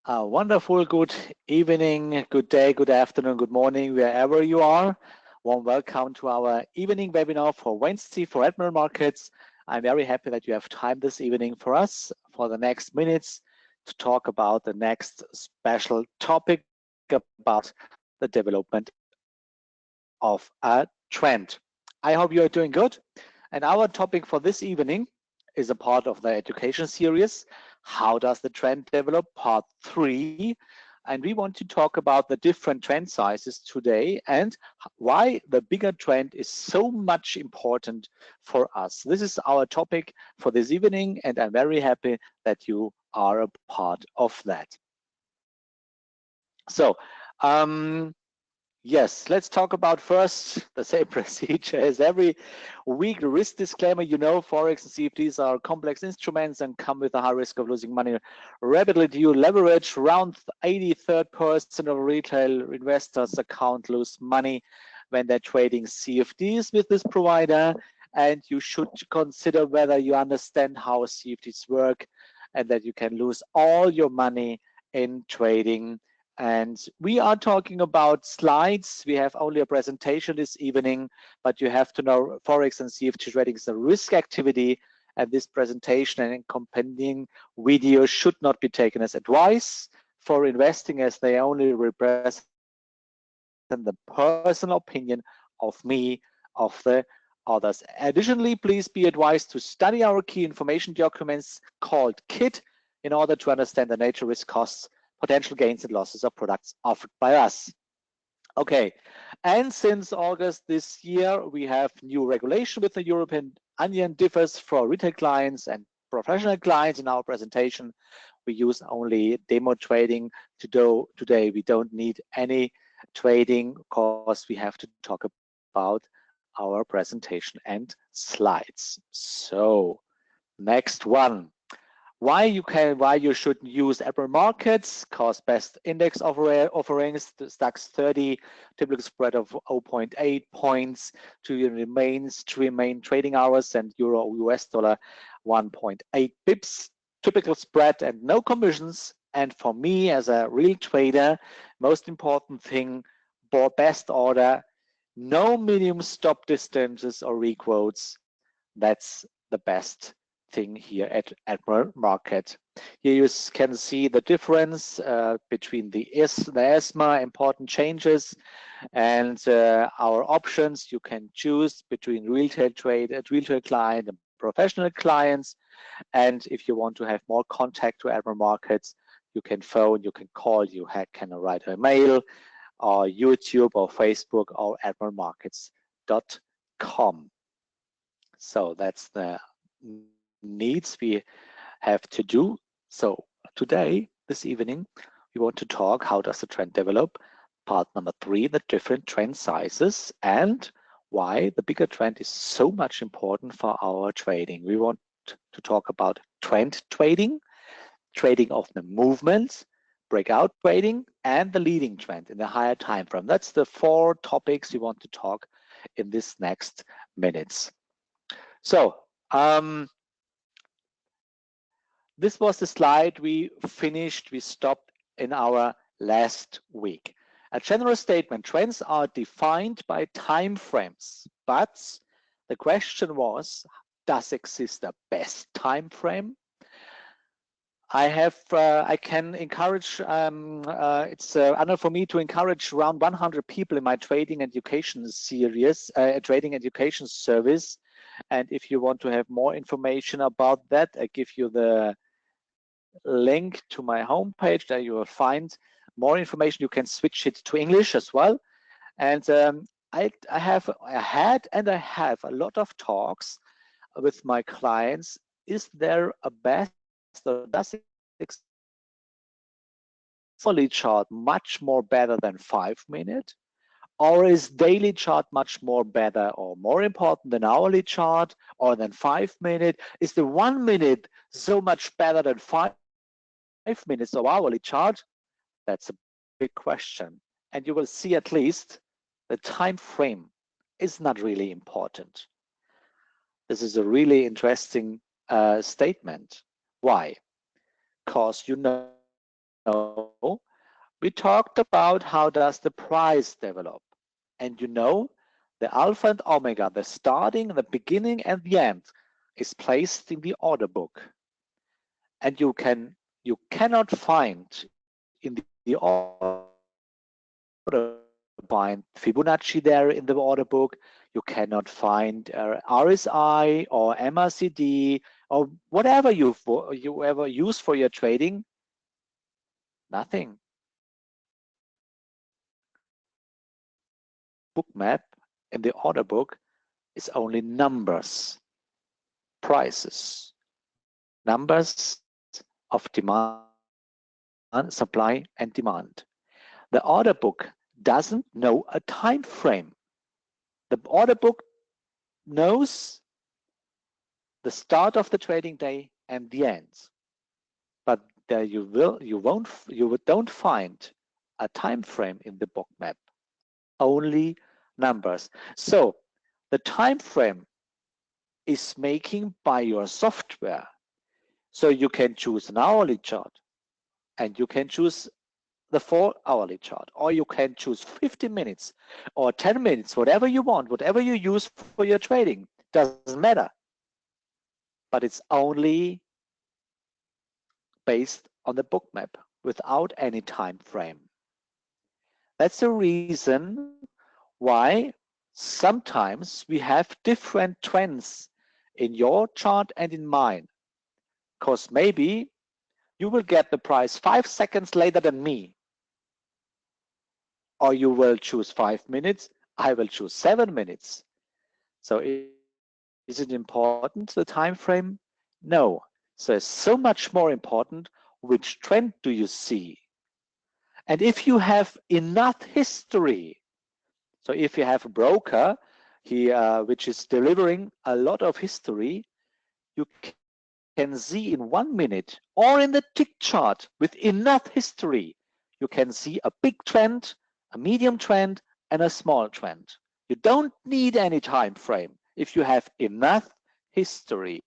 A wonderful good evening, good day, good afternoon, good morning, wherever you are. Warm welcome to our evening webinar for Wednesday for Admiral Markets. I'm very happy that you have time this evening for us for the next minutes to talk about the next special topic about the development of a trend. I hope you are doing good. And our topic for this evening is a part of the education series, How Does the Trend Develop, Part 3. And we want to talk about the different trend sizes today and why the bigger trend is so much important for us. This is our topic for this evening, and I'm very happy that you are a part of that. So, yes, let's talk about first the same procedure as every week. The risk disclaimer, you know, Forex and CFDs are complex instruments and come with a high risk of losing money rapidly due leverage. Around 83% of retail investors account lose money when they're trading CFDs with this provider. And you should consider whether you understand how CFDs work and that you can lose all your money in trading. And we are talking about slides. We have only a presentation this evening, but you have to know Forex and CFD trading is a risk activity, and this presentation and accompanying video should not be taken as advice for investing, as they only represent the personal opinion of me, of the others. Additionally, please be advised to study our key information documents called KIT in order to understand the nature, risk, costs, potential gains and losses of products offered by us. Okay, and since August this year, we have new regulation with the European Union differs for retail clients and professional clients. In our presentation, we use only demo trading. Today, we don't need any trading because we have to talk about our presentation and slides. So, next one. Why you should use Admiral Markets? Cost best index offerings, the DAX 30, typical spread of 0.8 points to the main trading hours, and Euro US dollar 1.8 pips. Typical spread and no commissions. And for me as a real trader, most important thing, best order, no minimum stop distances or requotes. That's the best thing here at Admiral Market. Here you can see the difference between the ESMA important changes and our options. You can choose between retail client and professional clients. And if you want to have more contact to Admiral Markets, you can phone, you can call, you can write a mail, or YouTube or Facebook or admiralmarkets.com. So that's the needs we have to do. So today, this evening, we want to talk how does the trend develop, part number 3, the different trend sizes and why the bigger trend is so much important for our trading. We want to talk about trend trading, trading of the movements, breakout trading, and the leading trend in the higher time frame. That's the 4 topics we want to talk in this next minutes. So this was the slide we finished, we stopped in our last week. A general statement, trends are defined by time frames, but the question was, does exist a best time frame? I can encourage, it's honor for me to encourage around 100 people in my trading education series, trading education service. And if you want to have more information about that, I give you the link to my homepage. There you will find more information. You can switch it to English as well. And I have a lot of talks with my clients. Is there a best, or does hourly chart much more better than 5 minute? Or is daily chart much more better or more important than hourly chart or than 5 minute? Is the 1 minute so much better than 5 minutes of hourly chart? That's a big question. And you will see at least the time frame is not really important. This is a really interesting statement. Why? Because you know we talked about how does the price develop. And you know, the alpha and omega, the starting, the beginning, and the end is placed in the order book. And you cannot find in the order find Fibonacci there in the order book. You cannot find RSI or MACD or whatever you ever use for your trading. Nothing. Book map in the order book is only numbers, prices, numbers of demand, supply and demand. The order book doesn't know a time frame. The order book knows the start of the trading day and the end. But there you don't find a time frame in the book map, only numbers. So the time frame is making by your software. So you can choose an hourly chart and you can choose the 4-hourly chart, or you can choose 15 minutes or 10 minutes, whatever you want, whatever you use for your trading, doesn't matter. But it's only based on the book map without any time frame. That's the reason why sometimes we have different trends in your chart and in mine. Because maybe you will get the price 5 seconds later than me. Or you will choose 5 minutes, I will choose 7 minutes. So is it important, the time frame? No. So it's so much more important which trend do you see. And if you have enough history, so if you have a broker which is delivering a lot of history, you can see in 1 minute or in the tick chart with enough history, you can see a big trend, a medium trend, and a small trend. You don't need any time frame if you have enough history.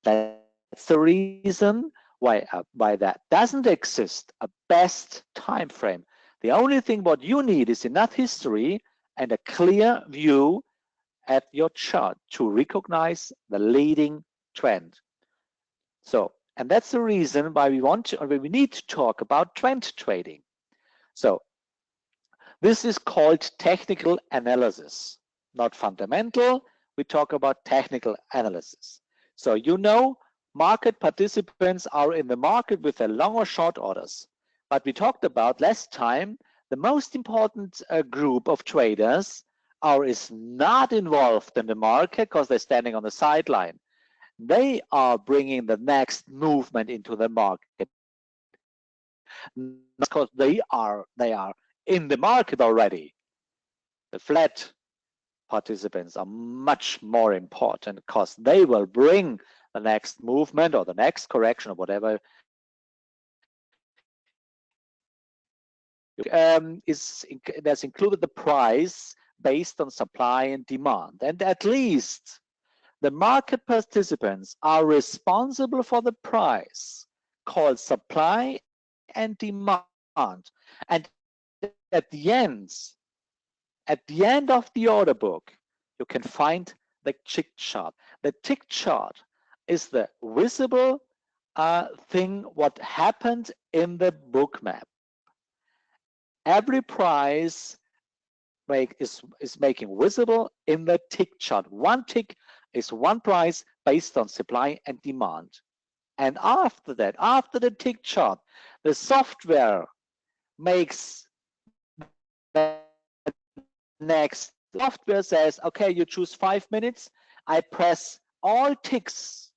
That's the reason why that doesn't exist a best time frame. The only thing what you need is enough history and a clear view at your chart to recognize the leading trend. So, and that's the reason why we need to talk about trend trading. So, this is called technical analysis, not fundamental. We talk about technical analysis. So, you know, market participants are in the market with their long or short orders. But we talked about last time, the most important group of traders is not involved in the market because they're standing on the sideline. They are bringing the next movement into the market because they are in the market already. The flat participants are much more important because they will bring the next movement or the next correction or whatever there's included the price based on supply and demand. And at least the market participants are responsible for the price called supply and demand. And at the end of the order book, you can find the tick chart. The tick chart is the visible thing what happened in the book map. Every price is making visible in the tick chart. One tick is one price based on supply and demand. And after that, after the tick chart, the software makes the next. Software says, okay, you choose 5 minutes. I press all ticks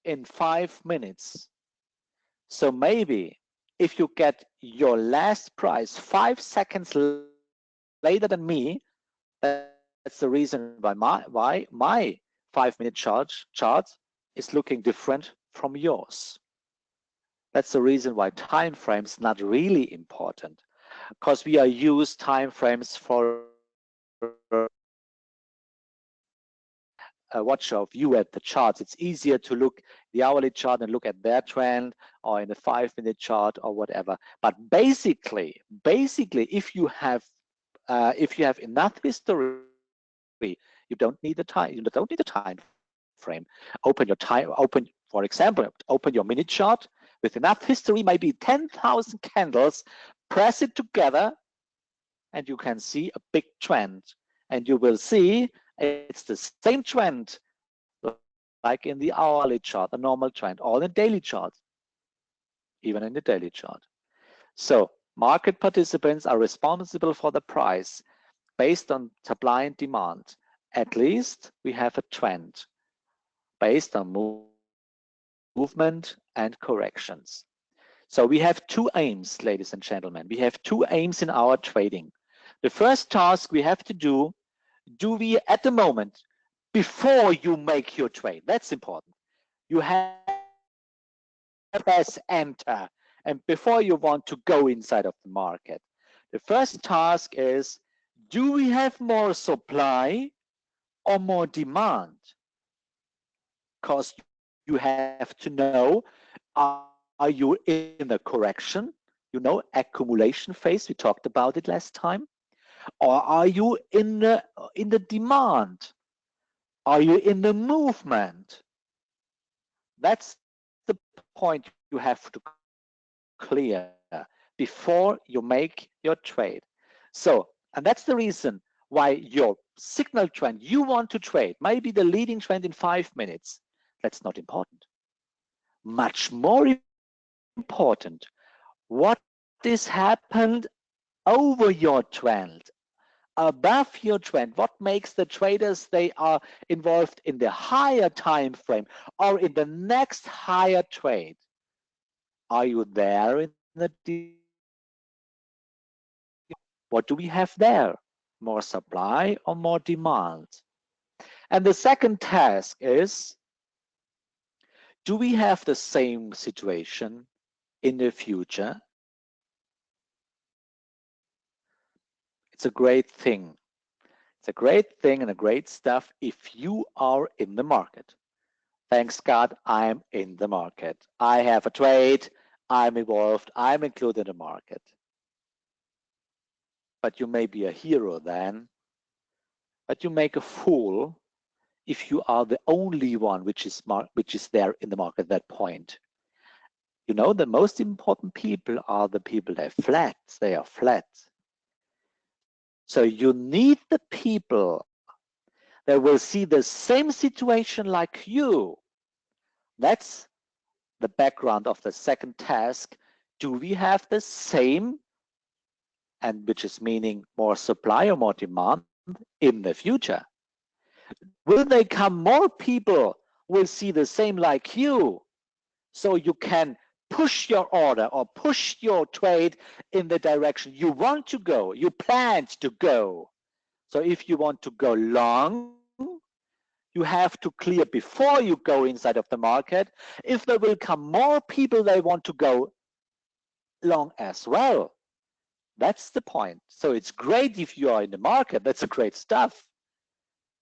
in 5 minutes. So maybe if you get your last price 5 seconds later than me, that's the reason why my 5-minute chart is looking different from yours. That's the reason why time frames not really important, because we are used time frames for watch a view at the charts. It's easier to look the hourly chart and look at their trend, or in the 5-minute chart or whatever. But basically, if you have enough history, you don't need the time. You don't need a time frame. For example, open your minute chart with enough history, maybe 10,000 candles. Press it together, and you can see a big trend. And you will see it's the same trend like in the hourly chart, the normal trend, or in the daily chart, even in the daily chart. So market participants are responsible for the price based on supply and demand. At least we have a trend based on movement and corrections. So we have two aims, ladies and gentlemen. We have two aims in our trading. The first task we have to do we at the moment, before you make your trade, that's important, you have to press enter, and before you want to go inside of the market, the first task is, do we have more supply or more demand? Because you have to know, are you in the correction, accumulation phase, we talked about it last time, or are you in the demand? Are you in the movement? That's the point you have to clear before you make your trade. So, and that's the reason why your signal trend you want to trade, maybe the leading trend in 5 minutes, that's not important. Much more important, what is happened over your trend, above your trend, what makes the traders they are involved in the higher time frame or in the next higher trade. Are you there in the what do we have there? More supply or more demand? And the second task is, do we have the same situation in the future? It's a great thing. It's a great thing and a great stuff if you are in the market. Thanks God, I'm in the market. I have a trade, I'm involved, I'm included in the market. But you may be a hero then, but you make a fool if you are the only one which is there in the market at that point. You know, the most important people are the people that are flat. They are flat. So you need the people that will see the same situation like you. That's the background of the second task. Do we have the same, and which is meaning more supply or more demand in the future? Will they come more people will see the same like you, so you can push your order or push your trade in the direction you want to go, you planned to go. So if you want to go long, you have to clear before you go inside of the market. If there will come more people, they want to go long as well. That's the point. So it's great if you are in the market. That's a great stuff.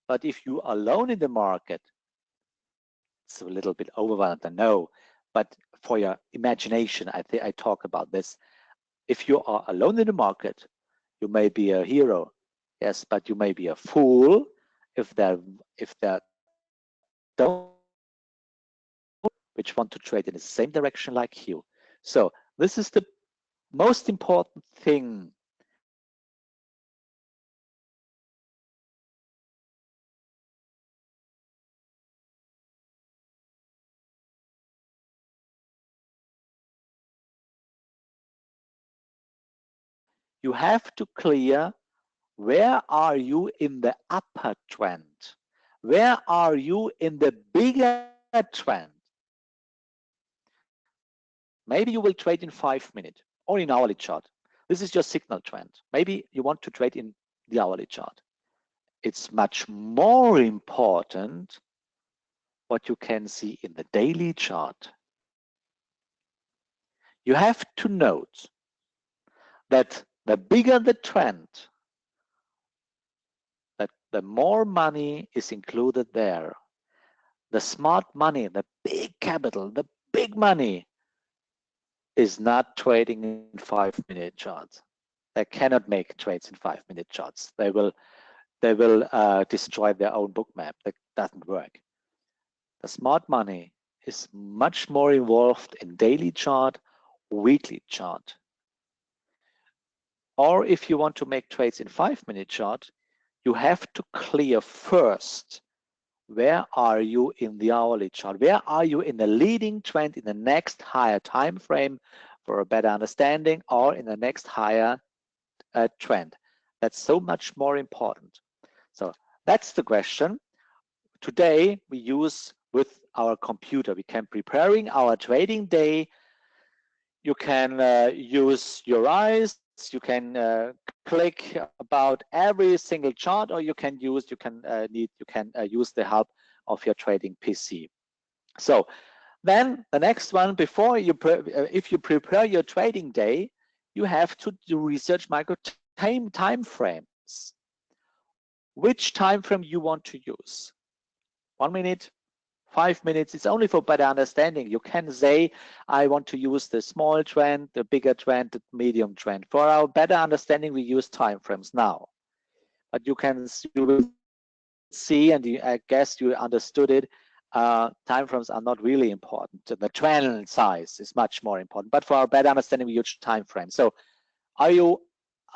But if you are alone in the market, it's a little bit overwhelmed, I know. But for your imagination, I think I talk about this. If you are alone in the market, you may be a hero, yes, but you may be a fool if there don't which want to trade in the same direction like you. So this is the most important thing. You have to clear, where are you in the upper trend? Where are you in the bigger trend? Maybe you will trade in 5 minutes or in hourly chart. This is your signal trend. Maybe you want to trade in the hourly chart. It's much more important what you can see in the daily chart. You have to note that the bigger the trend, that the more money is included there. The smart money, the big capital, the big money is not trading in 5-minute charts. They cannot make trades in 5-minute charts. They will destroy their own bookmap. That doesn't work. The smart money is much more involved in daily chart, weekly chart. Or if you want to make trades in 5-minute chart, you have to clear first, where are you in the hourly chart? Where are you in the leading trend in the next higher time frame for a better understanding, or in the next higher trend? That's so much more important. So that's the question. Today we use with our computer. We can preparing our trading day. You can use your eyes. You can click about every single chart, or you can use the help of your trading PC. So then the next one, before you if you prepare your trading day, you have to do research micro time frames. Which time frame you want to use? 1 minute, 5 minutes. It's only for better understanding. You can say, I want to use the small trend, the bigger trend, the medium trend. For our better understanding, we use time frames now. But you will see, and I guess you understood it, time frames are not really important. The trend size is much more important. But for our better understanding, we use time frames. So are you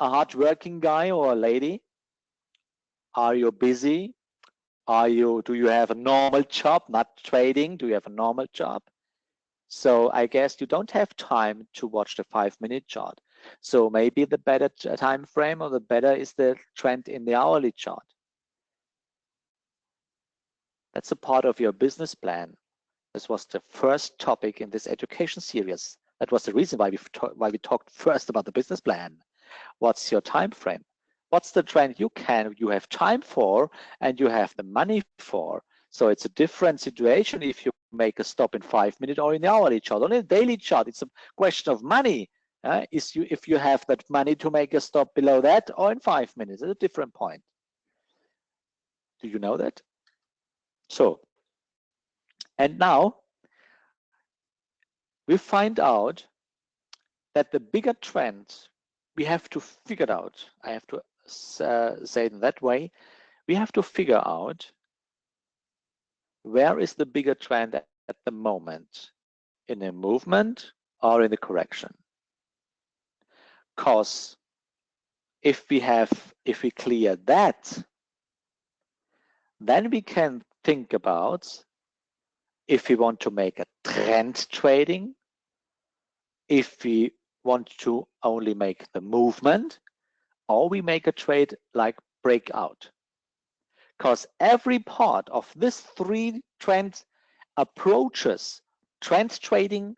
a hardworking guy or a lady? Are you busy? Do you have a normal job, not trading? Do you have a normal job? So I guess you don't have time to watch the 5-minute chart. So maybe the better time frame, or the better is the trend in the hourly chart. That's a part of your business plan. This was the first topic in this education series. That was the reason why we talked first about the business plan. What's your time frame? What's the trend you have time for and you have the money for? So it's a different situation if you make a stop in 5 minutes or in the hourly chart. On a daily chart, it's a question of money. If you have that money to make a stop below that, or in 5 minutes, it's a different point. Do you know that? So, and now we find out that the bigger trend we have to figure out. I have to say it in that way. We have to figure out where is the bigger trend at the moment, in a movement or in the correction. Because if we clear that, then we can think about if we want to make a trend trading, if we want to only make the movement, or we make a trade like breakout. Because every part of this 3 trend approaches, trend trading,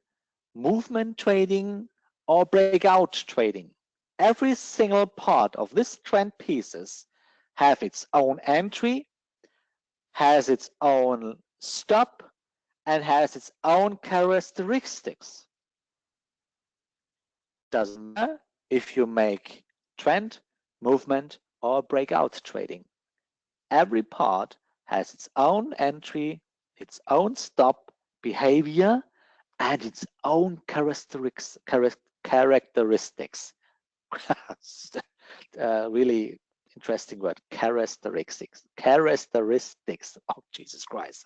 movement trading, or breakout trading, every single part of this trend pieces have its own entry, has its own stop, and has its own characteristics. Doesn't matter if you make trend, movement, or breakout trading. Every part has its own entry, its own stop behavior, and its own characteristics. Really interesting word, characteristics. Oh, Jesus Christ.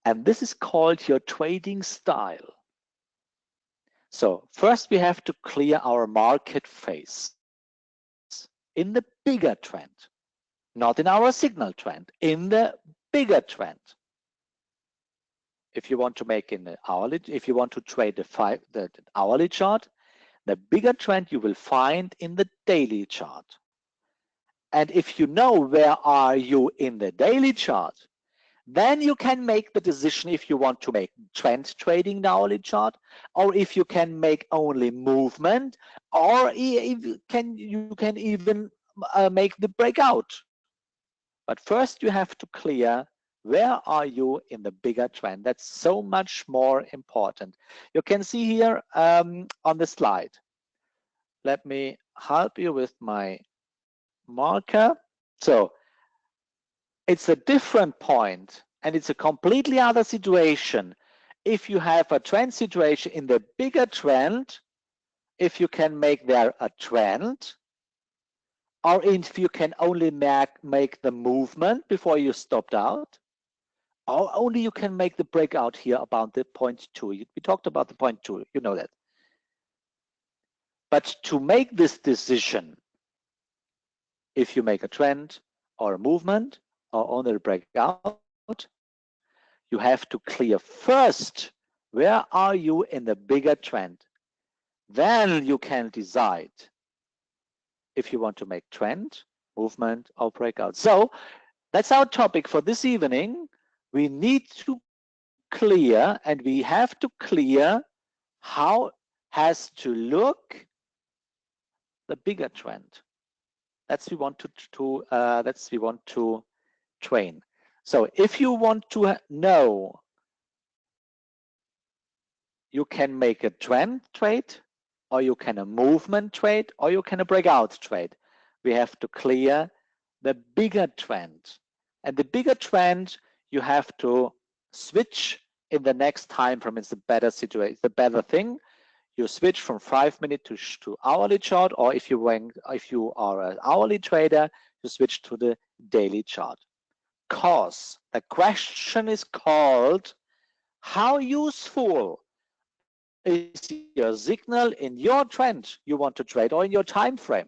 And this is called your trading style. So first we have to clear our market phase in the bigger trend, not in our signal trend, in the bigger trend. If you want to make in the hourly, if you want to trade the hourly chart, the bigger trend you will find in the daily chart. And if you know where are you in the daily chart, then you can make the decision if you want to make trend trading in the hourly chart, or if you can make only movement, or you can even make the breakout. But first you have to clear where are you in the bigger trend. That's so much more important. You can see here on the slide. Let me help you with my marker. So it's a different point And it's a completely other situation if you have a trend situation in the bigger trend, if you can make there a trend, or if you can only make the movement before you stopped out, or only you can make the breakout here about the 0.2. We talked about the 0.2, you know that. But to make this decision, if you make a trend or a movement or only a breakout, you have to clear first, where are you in the bigger trend? Then you can decide if you want to make trend, movement, or breakout. So that's our topic for this evening. We need to clear, and we have to clear how has to look the bigger trend. That's we want to train. So if you want to know, you can make a trend trade, or you can a movement trade, or you can a breakout trade. We have to clear the bigger trend. And the bigger trend, you have to switch in the next time frame. It's a better situation, the better thing. You switch from 5-minute to hourly chart, or if you are an hourly trader, you switch to the daily chart. Cause the question is called, how useful is your signal in your trend you want to trade or in your time frame?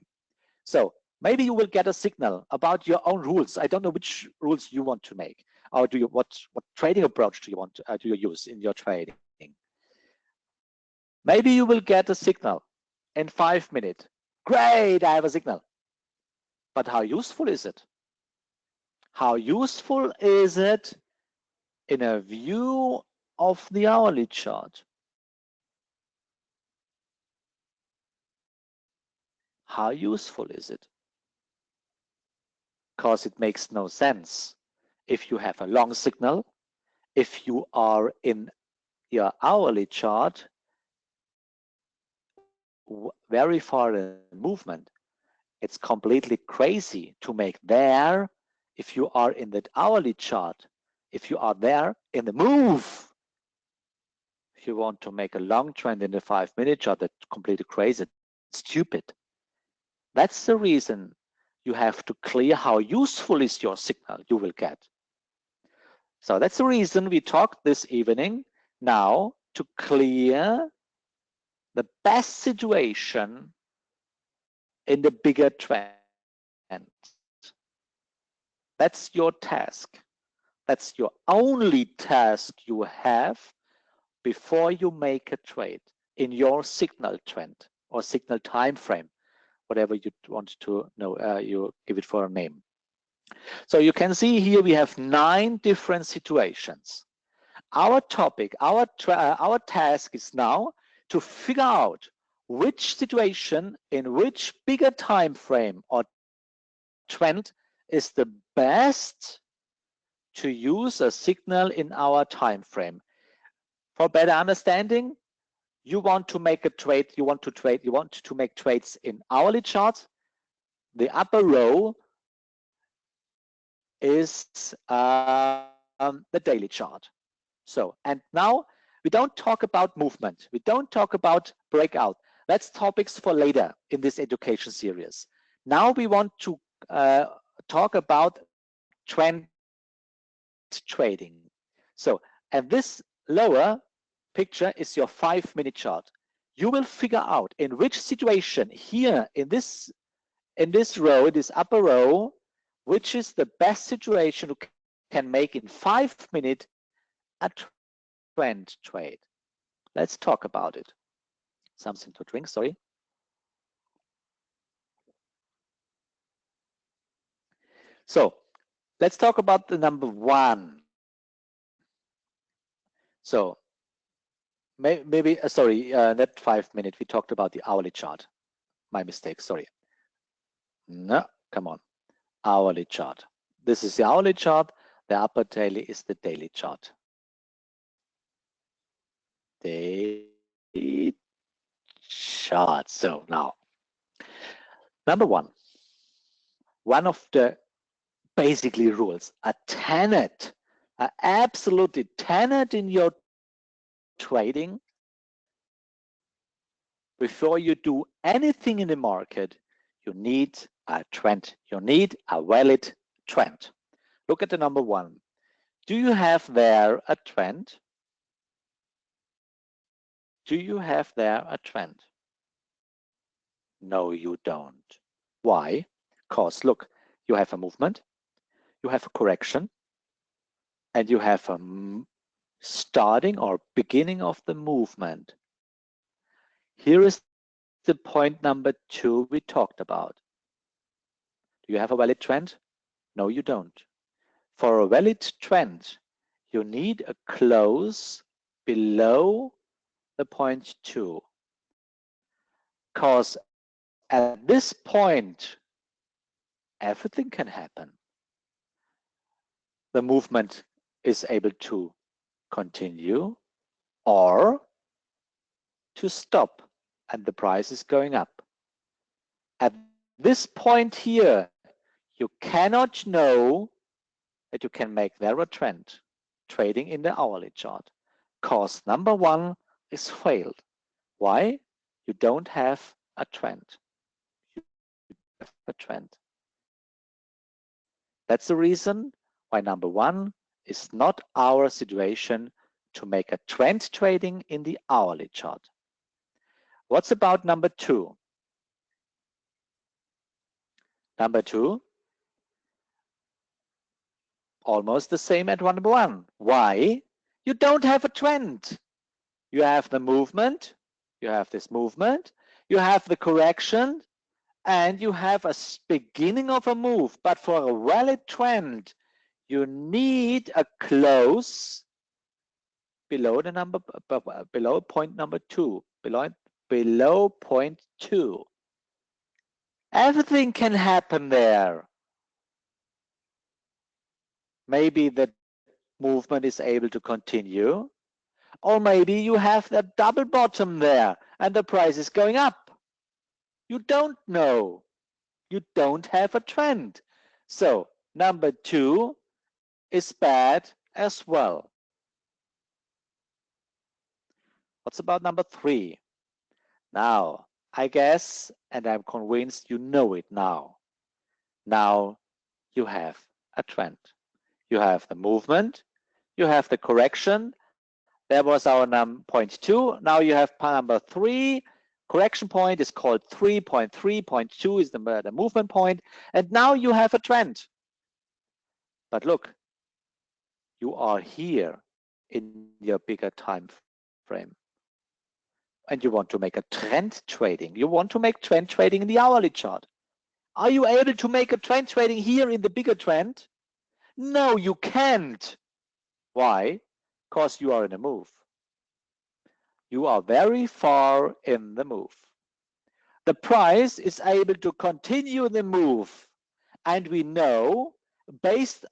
So maybe you will get a signal about your own rules. I don't know which rules you want to make, or what trading approach do you use in your trading? Maybe you will get a signal in 5 minutes. Great, I have a signal. But how useful is it? How useful is it in a view of the hourly chart? How useful is it? Because it makes no sense if you have a long signal, if you are in your hourly chart very far in movement. It's completely crazy to make there, if you are in the hourly chart, if you are there in the move. If you want to make a long trend in the 5-minute chart, that's completely crazy, stupid. That's the reason you have to clear how useful is your signal you will get. So that's the reason we talked this evening now to clear the best situation in the bigger trend. That's your task. That's your only task you have before you make a trade in your signal trend or signal time frame, whatever you want to know, you give it for a name. So you can see here we have 9 different situations. Our topic, our task is now to figure out which situation in which bigger time frame or trend is the best to use a signal in our time frame. For better understanding, you want to make a trade, you want to make trades in hourly charts. The upper row is the daily chart. So, and now we don't talk about movement. We don't talk about breakout. That's topics for later in this education series. Now we want to talk about trend trading. So, and this lower picture is your 5-minute chart. You will figure out in which situation here in this row, this upper row, which is the best situation you can make in 5 minutes a trend trade. Let's talk about it. Something to drink, sorry. So let's talk about the number 1. So maybe, sorry, not 5 minutes. We talked about the hourly chart. My mistake, sorry. No, come on. Hourly chart. This is the hourly chart. The upper daily is the daily chart. Daily chart. So now, number 1. One of the basically rules, a tenet are absolutely tenet in your trading, before you do anything in the market, you need a trend. You need a valid trend. Look at the number 1. Do you have there a trend? Do you have there a trend? No, you don't. Why? Because look, you have a movement, you have a correction, and you have a starting or beginning of the movement. Here is the point number 2 we talked about. Do you have a valid trend? No, you don't. For a valid trend, you need a close below the point 2. Because at this point, everything can happen. The movement is able to continue or to stop, and the price is going up. At this point here, you cannot know that you can make there a trend trading in the hourly chart. Cause number 1 is failed. Why? You don't have a trend. You have a trend. That's the reason why number 1 is not our situation to make a trend trading in the hourly chart. What's about number 2? Number 2, almost the same as number 1. Why? You don't have a trend. You have the movement, you have this movement, you have the correction, and you have a beginning of a move. But for a valid trend, you need a close below the number, below point number 2, below point 2. Everything can happen there. Maybe the movement is able to continue, or maybe you have that double bottom there and the price is going up. You don't know. You don't have a trend. So number 2 is bad as well. What's about number 3? Now, I guess, and I'm convinced you know it now. Now you have a trend. You have the movement, you have the correction. That was our point 2. Now you have number 3. Correction point is called 3.3. Point 2 is the movement point. And now you have a trend. But look, you are here in your bigger time frame. And you want to make a trend trading. You want to make trend trading in the hourly chart. Are you able to make a trend trading here in the bigger trend? No, you can't. Why? Because you are in a move. You are very far in the move. The price is able to continue the move. And we know, based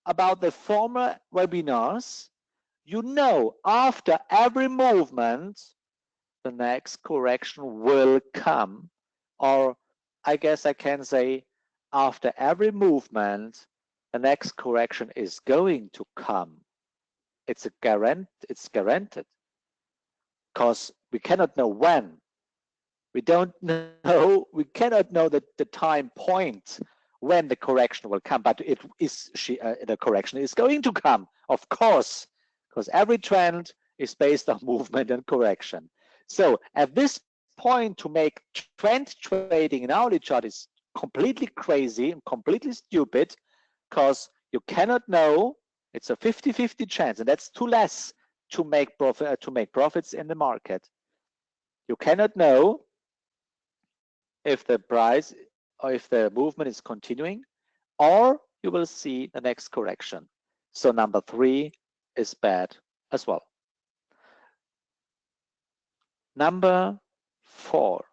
about the former webinars, you know after every movement, the next correction will come. Or I guess I can say, after every movement, the next correction is going to come. It's guaranteed. Because we cannot know when. We don't know, we cannot know the time point when the correction will come, but the correction is going to come, of course, because every trend is based on movement and correction. So at this point, to make trend trading in hourly chart is completely crazy and completely stupid, because you cannot know. It's a 50-50 chance, and that's too less to make profits in the market. You cannot know if the price or if the movement is continuing, or you will see the next correction. So number 3 is bad as well. Number 4.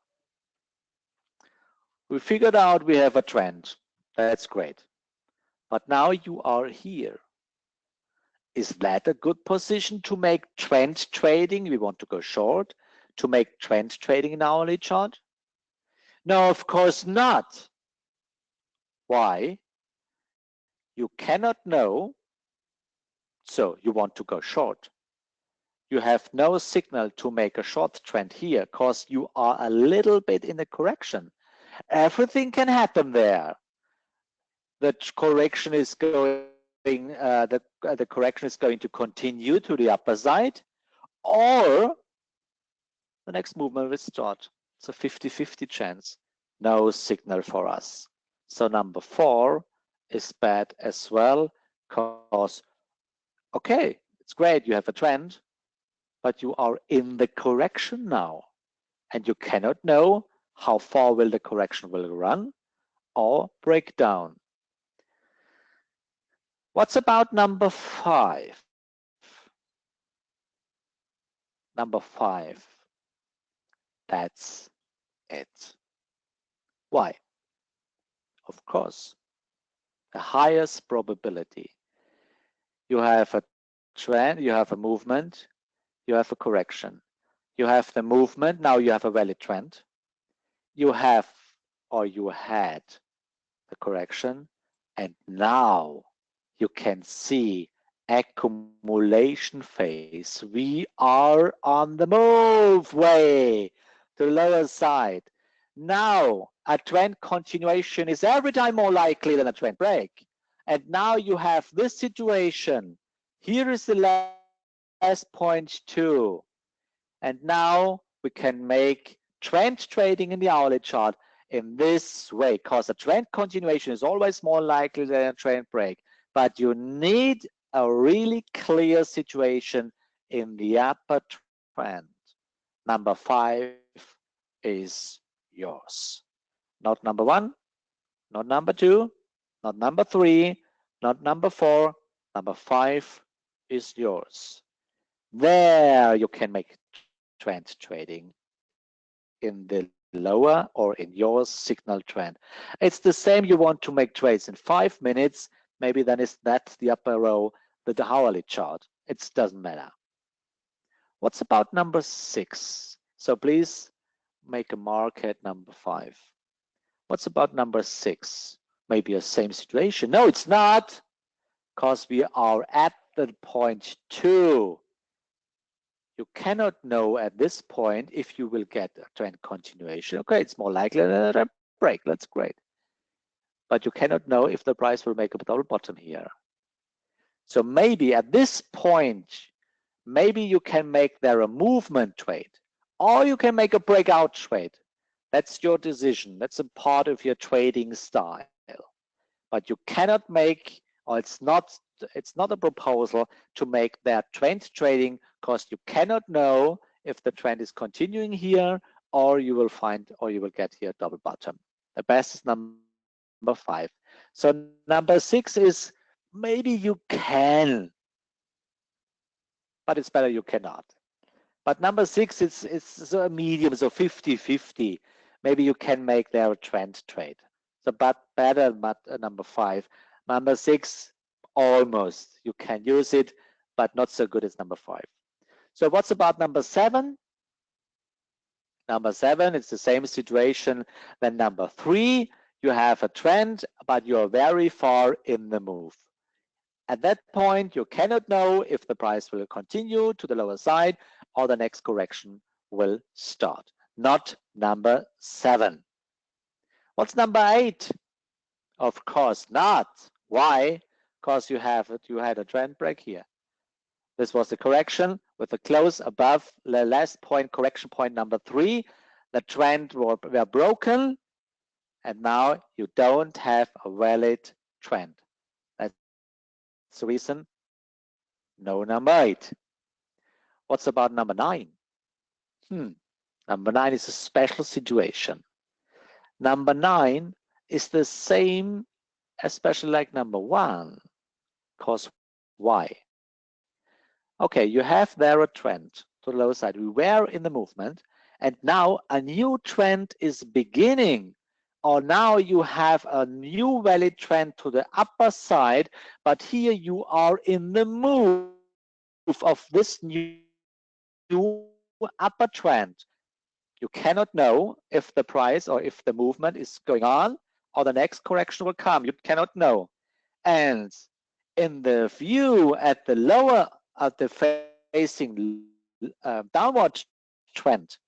We figured out we have a trend. That's great. But now you are here. Is that a good position to make trend trading? We want to go short to make trend trading in hourly chart? No, of course not. Why? You cannot know So you want to go short. You have no signal to make a short trend here because you are a little bit in the correction. Everything can happen there. The correction is going, the correction is going to continue to the upper side, or the next movement will start. It's a 50-50 chance. No signal for us. So number 4 is bad as well, because, okay, it's great, you have a trend, but you are in the correction now, and you cannot know how far will the correction will run or break down. What's about number 5? Number 5. That's it. Why? Of course, the highest probability. You have a trend, you have a movement, you have a correction. You have the movement, now you have a valid trend. You have, or you had, the correction, and now you can see accumulation phase. We are on the move way to the lower side. Now a trend continuation is every time more likely than a trend break. And now you have this situation. Here is the last point 2. And now we can make trend trading in the hourly chart in this way, because a trend continuation is always more likely than a trend break. But you need a really clear situation in the upper trend. Number 5 is yours. Not number 1, not number 2, not number 3, not number 4. Number 5 is yours. There you can make trend trading in the lower or in your signal trend. It's the same. You want to make trades in 5 minutes, maybe then is that the upper row, the hourly chart. It doesn't matter. What's about number 6? So please make a mark at number 5. What's about number 6? Maybe a same situation. No, it's not, because we are at the point 2. You cannot know at this point if you will get a trend continuation. Okay, it's more likely than a break. That's great. But you cannot know if the price will make a double bottom here. So maybe at this point, maybe you can make there a movement trade, or you can make a breakout trade. That's your decision. That's a part of your trading style. But you cannot make, or it's not a proposal to make that trend trading, because you cannot know if the trend is continuing here, or you will find, or you will get here double bottom. The best is number 5. So number 6 is maybe you can, but it's better you cannot. But number 6 it's a medium, so 50-50. Maybe you can make there a trend trade. So but better, but number 5. Number 6, almost. You can use it, but not so good as number 5. So what's about number 7? Number 7, it's the same situation than number 3. You have a trend, but you are very far in the move. At that point, you cannot know if the price will continue to the lower side or the next correction will start. Not number 7. What's number 8? Of course not. Why? Because you had a trend break here. This was the correction with a close above the last point, correction point number 3. The trend were broken, and now you don't have a valid trend. That's the reason. No number 8. What's about number 9? Number 9 is a special situation. Number 9 is the same, especially like number 1. Because why? Okay, you have there a trend to the lower side. We were in the movement, and now a new trend is beginning. Or now you have a new valid trend to the upper side, but here you are in the move of this new upper trend. You cannot know if the price or if the movement is going on or the next correction will come. You cannot know. And in the view at the lower, at the facing downward trend,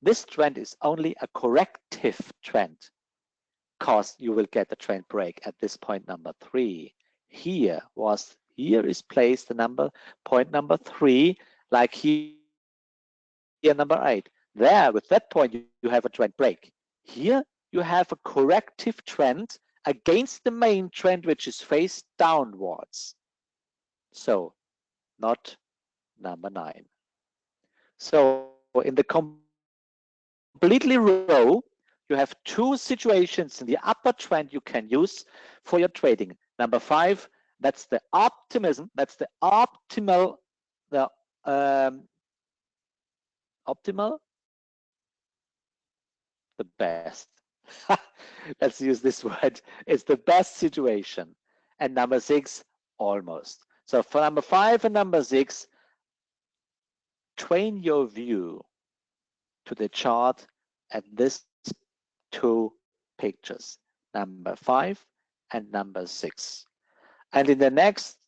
this trend is only a corrective trend, because you will get a trend break at this point number 3. Here is placed the point number 3, like here number 8. There, with that point, you have a trend break. Here you have a corrective trend against the main trend, which is faced downwards. So not number 9. So in the completely row, you have 2 situations in the upper trend you can use for your trading. Number 5, that's the optimism, that's the optimal, the optimal, the best. Let's use this word. It's the best situation. And number 6, almost. So for number 5 and number 6, train your view to the chart at these 2 pictures, number 5 and number 6. And in the next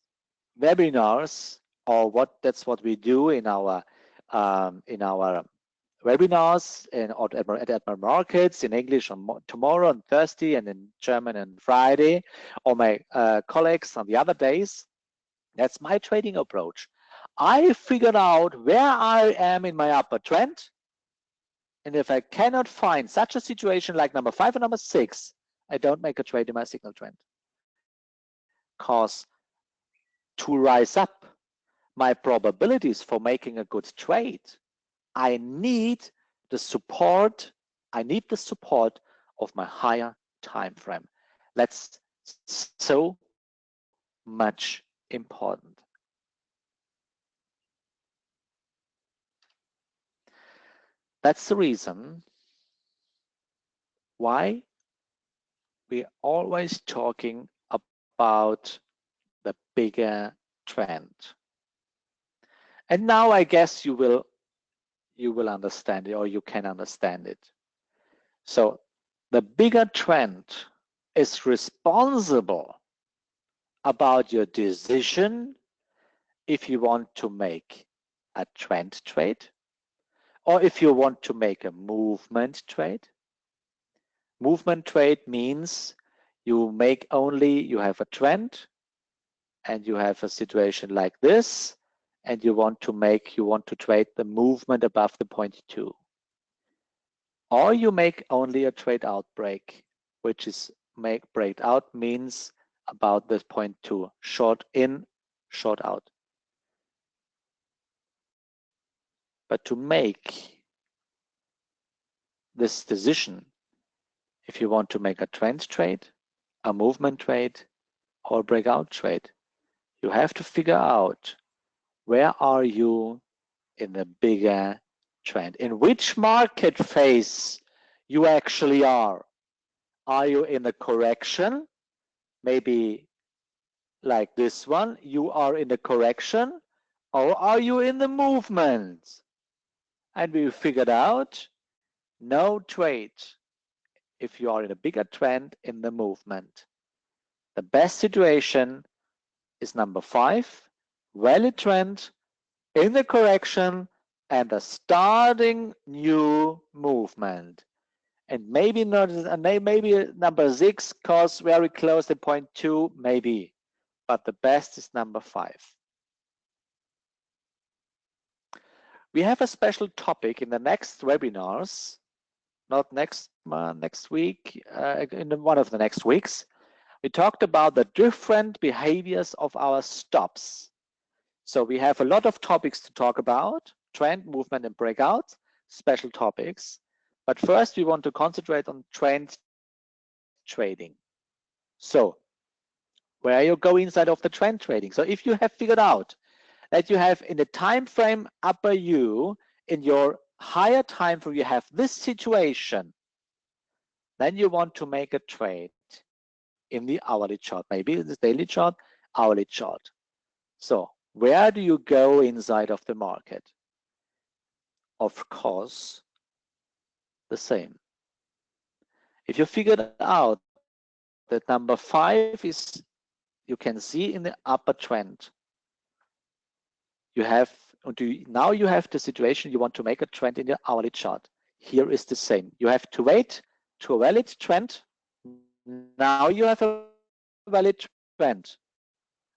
webinars, or that's what we do in our webinars at Admiral Markets, in English on tomorrow and Thursday, and in German on Friday, or my colleagues on the other days. That's my trading approach. I figured out where I am in my upper trend, and if I cannot find such a situation like number 5 and number 6, I don't make a trade in my signal trend. Because to rise up my probabilities for making a good trade, I need the support. I need the support of my higher time frame. That's so much important. That's the reason why we're always talking about the bigger trend. And now I guess you will understand it, or you can understand it. So the bigger trend is responsible about your decision if you want to make a trend trade or if you want to make a movement trade. Movement trade means you have a trend and you have a situation like this, and you want to trade the movement above the point 2. Or you make only a trade out break, which is break out means about this point 2, short in, short out. But to make this decision, if you want to make a trend trade, a movement trade, or a breakout trade, you have to figure out where are you in the bigger trend, in which market phase you actually are. Are you in the correction? Maybe like this one, you are in the correction, or are you in the movement? And we figured out no trade if you are in a bigger trend in the movement. The best situation is number 5, valid trend in the correction and a starting new movement. And maybe not, maybe number 6 because very close to point 2, maybe, but the best is number 5. We have a special topic in the next webinars, not next week, in one of the next weeks. We talked about the different behaviors of our stops. So we have a lot of topics to talk about: trend, movement, and breakout, special topics. But first we want to concentrate on trend trading. So where you go inside of the trend trading. So if you have figured out that you have in the time frame upper U, in your higher time frame, you have this situation, then you want to make a trade in the hourly chart, maybe the daily chart, hourly chart. So where do you go inside of the market? Of course, the same. If you figured out that number 5 is you can see in the upper trend, you have, now you have the situation you want to make a trend in the hourly chart. Here is the same. You have to wait to a valid trend. Now you have a valid trend.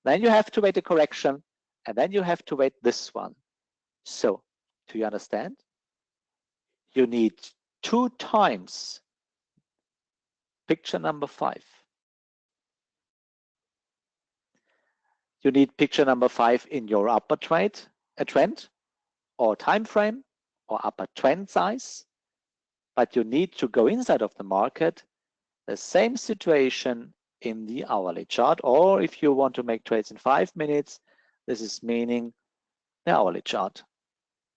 Then you have to wait a correction, and then you have to wait this one. So, do you understand? You need 2 times picture number 5. You need picture number 5 in your upper trend or time frame or upper trend size, but you need to go inside of the market, the same situation in the hourly chart, or if you want to make trades in 5 minutes, this is meaning the hourly chart.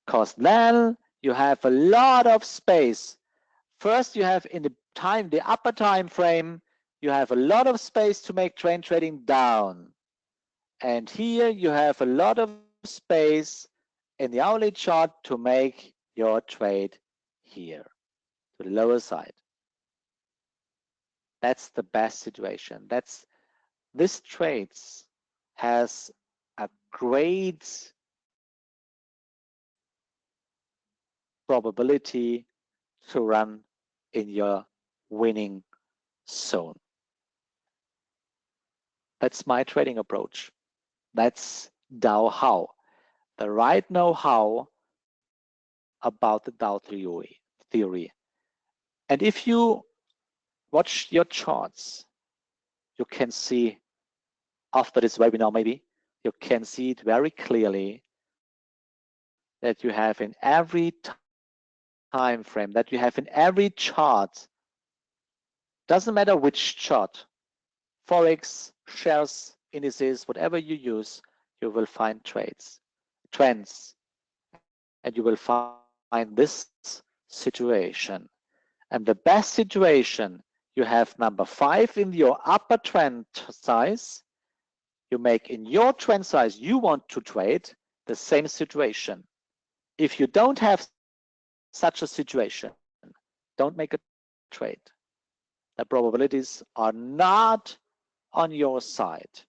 Because then you have a lot of space. First, you have in the upper time frame, you have a lot of space to make trend trading down. And here you have a lot of space in the hourly chart to make your trade here to the lower side. That's the best situation. This trades has a great probability to run in your winning zone. That's my trading approach. That's Dow-how, the right know-how about the Dow theory. And if you watch your charts, you can see after this webinar, maybe you can see it very clearly that you have in every time frame, that you have in every chart, doesn't matter which chart, Forex, shares, indices, whatever you use, you will find trends, and you will find this situation. And the best situation, you have number 5 in your upper trend size. You make in your trend size you want to trade the same situation. If you don't have such a situation, don't make a trade. The probabilities are not on your side.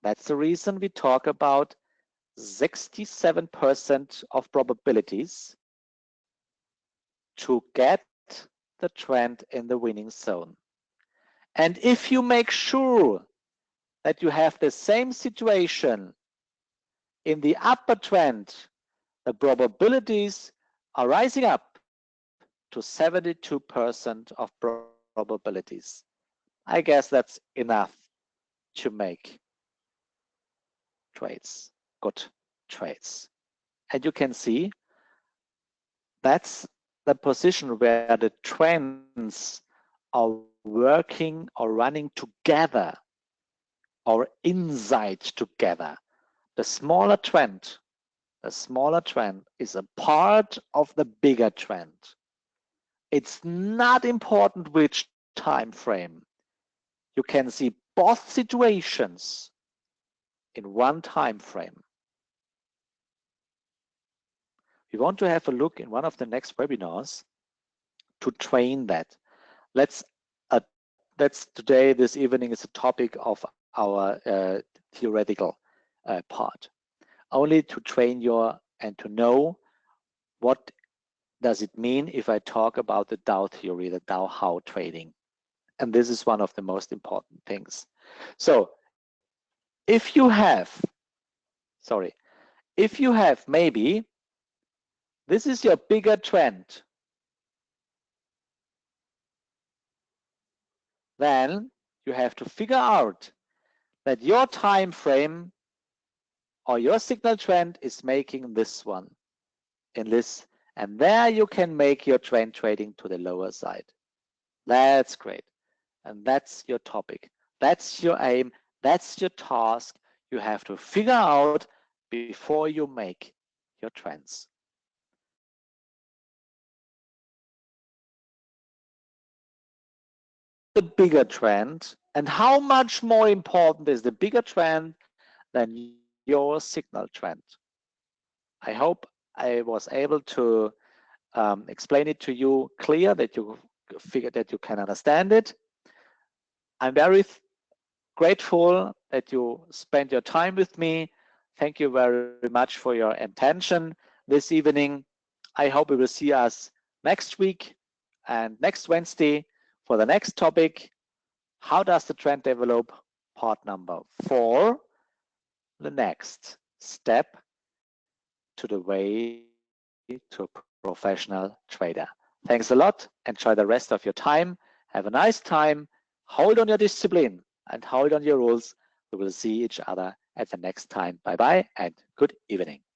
That's the reason we talk about 67% of probabilities to get the trend in the winning zone. And if you make sure that you have the same situation in the upper trend, the probabilities are rising up to 72% of probabilities. I guess that's enough to make trades, good trades. And you can see that's the position where the trends are working or running together or inside together. The smaller trend is a part of the bigger trend. It's not important which time frame. You can see both situations in one time frame. We want to have a look in one of the next webinars to train that. That's today, this evening is a topic of our theoretical part. Only to train your and to know what does it mean if I talk about the Dow theory, the Dow-how trading. And this is one of the most important things. So if you have maybe, this is your bigger trend, then you have to figure out that your time frame or your signal trend is making this one in this, and there you can make your trend trading to the lower side. That's great. And that's your topic. That's your aim. That's your task. You have to figure out before you make your trends. The bigger trend, and how much more important is the bigger trend than your signal trend? I hope I was able to explain it to you clear, that you figure that you can understand it. I'm very grateful that you spent your time with me. Thank you very much for your attention this evening. I hope we will see us next week and next Wednesday for the next topic. How does the trend develop? Part number 4, the next step to the way to a professional trader. Thanks a lot. Enjoy the rest of your time. Have a nice time. Hold on your discipline and hold on your rules. We will see each other at the next time. Bye-bye and good evening.